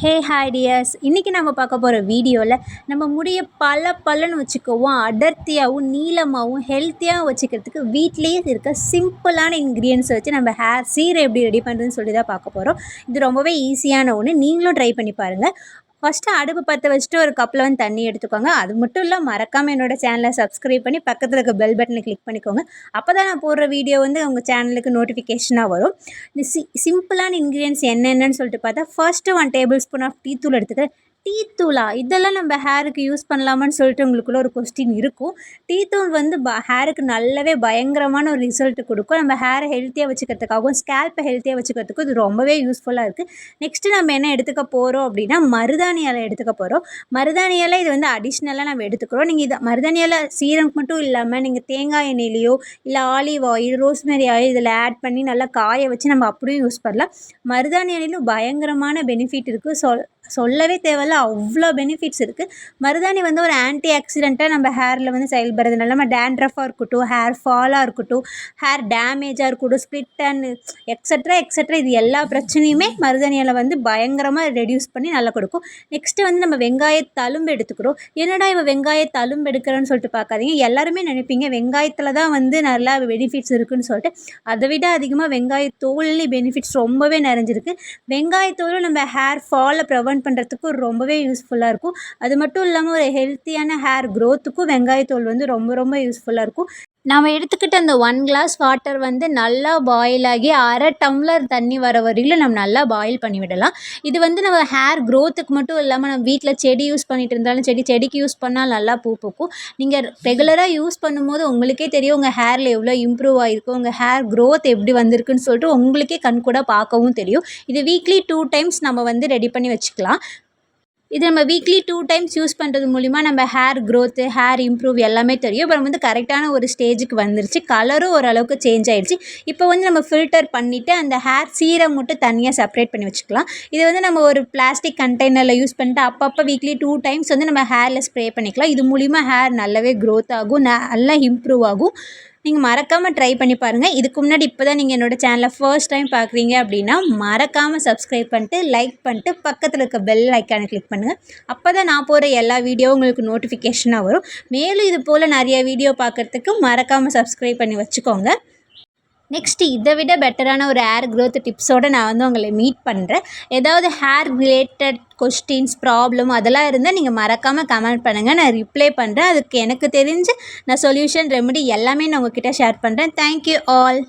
Hey hi tears, இன்றைக்கி நம்ம பார்க்க போகிற வீடியோவில் நம்ம முடியை பலன்னு வச்சுக்கவும் அடர்த்தியாகவும் நீளமாகவும் ஹெல்த்தியாகவும் வச்சுக்கிறதுக்கு வீட்டிலேயே இருக்க சிம்பிளான இன்க்ரீடியன்ஸ் வச்சு நம்ம ஹேர் சீரை எப்படி ரெடி பண்ணுறதுன்னு சொல்லி தான் பார்க்க போகிறோம். இது ரொம்பவே ஈஸியான ஒன்று, நீங்களும் ட்ரை பண்ணி பாருங்கள். ஃபஸ்ட்டு அடுப்பு பற்ற வச்சுட்டு ஒரு கப்பில் வந்து தண்ணி எடுத்துக்கோங்க. அது மட்டும் இல்லை, மறக்காமல் என்னோடய சேனலை சப்ஸ்கிரைப் பண்ணி பக்கத்தில் இருக்க பெல் பட்டனை கிளிக் பண்ணிக்கோங்க. அப்போ தான் நான் போடுற வீடியோ வந்து உங்கள் சேனலுக்கு நோட்டிஃபிகேஷனாக வரும். இந்த சிம்பிளான இன்க்ரீடியன்ஸ் என்னென்னு சொல்லிட்டு பார்த்தா, first 1 tablespoon of tea தூள் எடுத்துக்கிறேன். டீ தூளா, இதெல்லாம் நம்ம ஹேருக்கு யூஸ் பண்ணலாமான்னு சொல்லிட்டு உங்களுக்குள்ள ஒரு கொஸ்டின் இருக்கும். டீ தூள் வந்து ஹேருக்கு நல்லாவே பயங்கரமான ஒரு ரிசல்ட் கொடுக்கும். நம்ம ஹேரை ஹெல்த்தியாக வச்சுக்கிறதுக்காகவும் ஸ்கேல்ப்பை ஹெல்த்தியாக வச்சுக்கிறதுக்கும் இது ரொம்பவே யூஸ்ஃபுல்லாக இருக்குது. நெக்ஸ்ட்டு நம்ம என்ன எடுத்துக்க போகிறோம் அப்படின்னா, மருதாணி இலை எடுத்துக்க போகிறோம். மருதாணி இலை இது வந்து அடிஷ்னலாக நம்ம எடுத்துக்கிறோம். நீங்கள் இதை மருதாணி இலை சீரம் மட்டும் இல்லாமல் நீங்கள் தேங்காய் எண்ணெயிலையோ இல்லை ஆலிவ் ஆயில், ரோஸ்மெரி ஆயில் இதில் ஆட் பண்ணி நல்லா காய வச்சு நம்ம அப்படியும் யூஸ் பண்ணலாம். மருதாணி இலையிலும் பயங்கரமான பெனிஃபிட் இருக்குது. சொல்லவே தேவையில்ல, அவ்வளோ பெனிஃபிட்ஸ் இருக்குது. மருதாணி வந்து ஒரு ஆன்டி ஆக்சிடெண்ட்டாக நம்ம ஹேரில் வந்து செயல்படுறதுனால நம்ம டேண்ட்ரஃபாக இருக்கட்டும், ஹேர் ஃபாலாக இருக்கட்டும், ஹேர் டேமேஜாக இருக்கட்டும், ஸ்ப்ளிட் அண்ட் எக்ஸட்ரா இது எல்லா பிரச்சனையுமே மருதாணி இலை வந்து பயங்கரமாக ரெடியூஸ் பண்ணி நல்லா கொடுக்கும். நெக்ஸ்ட்டு வந்து நம்ம வெங்காய தழும்பு எடுத்துக்கிறோம். என்னடா இவன் வெங்காய தழும்பு எடுக்கிறேன்னு சொல்லிட்டு பார்க்காதீங்க. எல்லாருமே நினைப்பீங்க வெங்காயத்தில் தான் வந்து நல்லா பெனிஃபிட்ஸ் இருக்குதுன்னு சொல்லிட்டு. அதை விட அதிகமாக வெங்காயத்தோல்லையும் பெனிஃபிட்ஸ் ரொம்பவே நிறைஞ்சிருக்கு. வெங்காயத்தோலும் நம்ம ஹேர் ஃபாலை ப்ரிவென்ட் பண்ணுறதுக்கு ரொம்பவே யூஸ்ஃபுல்லாக இருக்கும். அது மட்டும் இல்லாமல் ஒரு ஹெல்த்தியான ஹேர் க்ரோத்துக்கும் வெங்காயத்தோல் வந்து ரொம்ப யூஸ்ஃபுல்லாக இருக்கும். நாம் எடுத்துக்கிட்ட அந்த 1 கிளாஸ் வாட்டர் வந்து நல்லா பாயில் ஆகி 1/2 டம்ளர் தண்ணி வர வரையிலும் நம்ம நல்லா பாயில் பண்ணி விடலாம். இது வந்து நம்ம ஹேர் க்ரோத்துக்கு மட்டும் இல்லாமல் நம்ம வீட்டில் செடி யூஸ் பண்ணிட்டு இருந்தாலும் செடிக்கு யூஸ் பண்ணால் நல்லா பூ பூக்கும். நீங்கள் ரெகுலராக யூஸ் பண்ணும்போது உங்களுக்கே தெரியும் உங்கள் ஹேரில் எவ்வளோ இம்ப்ரூவ் ஆகிருக்கும், உங்கள் ஹேர் க்ரோத் எப்படி வந்திருக்குன்னு சொல்லிட்டு உங்களுக்கே கண்கூட பார்க்கவும் தெரியும். இது வீக்லி 2 டைம்ஸ் நம்ம வந்து ரெடி பண்ணி வச்சுக்கலாம். இது நம்ம வீக்லி 2 டைம்ஸ் யூஸ் பண்ணுறது மூலிமா நம்ம ஹேர் க்ரோத்து, ஹேர் இம்ப்ரூவ் எல்லாமே தெரியும். இப்போ நம்ம வந்து கரெக்டான ஒரு ஸ்டேஜுக்கு வந்துருச்சு. கலரும் ஓரளவுக்கு சேஞ்ச் ஆகிடுச்சு. இப்போ வந்து நம்ம ஃபில்டர் பண்ணிவிட்டு அந்த ஹேர் சீரம் மட்டும் தனியாக செப்பரேட் பண்ணி வச்சுக்கலாம். இது வந்து நம்ம ஒரு பிளாஸ்டிக் கண்டெய்னரில் யூஸ் பண்ணிட்டு அப்பப்போ வீக்லி 2 டைம்ஸ் வந்து நம்ம ஹேரில் ஸ்ப்ரே பண்ணிக்கலாம். இது மூலிமா ஹேர் நல்லாவே க்ரோத் ஆகும், நல்லா இம்ப்ரூவ் ஆகும். நீங்கள் மறக்காமல் ட்ரை பண்ணி பாருங்கள். இதுக்கு முன்னாடி இப்போ தான் நீங்கள் என்னோடய சேனலை ஃபர்ஸ்ட் டைம் பார்க்குறீங்க அப்படின்னா மறக்காமல் சப்ஸ்கிரைப் பண்ணிட்டு லைக் பண்ணிட்டு பக்கத்தில் இருக்க பெல் ஐக்கானை கிளிக் பண்ணுங்கள். அப்போ தான் நான் போகிற எல்லா வீடியோவும் உங்களுக்கு நோட்டிஃபிகேஷனாக வரும். மேலும் இது போல் நிறைய வீடியோ பார்க்குறதுக்கு மறக்காமல் சப்ஸ்கிரைப் பண்ணி வச்சுக்கோங்க. நெக்ஸ்ட்டு இதை விட பெட்டரான ஒரு ஹேர் க்ரோத் டிப்ஸோடு நான் வந்து உங்களை மீட் பண்ணுறேன். ஏதாவது ஹேர் ரிலேட்டட் கொஸ்டின்ஸ், ப்ராப்ளம் அதெல்லாம் இருந்தால் நீங்கள் மறக்காமல் கமெண்ட் பண்ணுங்கள். நான் ரிப்ளை பண்ணுறேன். அதுக்கு எனக்கு தெரிஞ்சு நான் சொல்யூஷன், ரெமெடி எல்லாமே நான் உங்ககிட்ட ஷேர் பண்ணுறேன். Thank you all.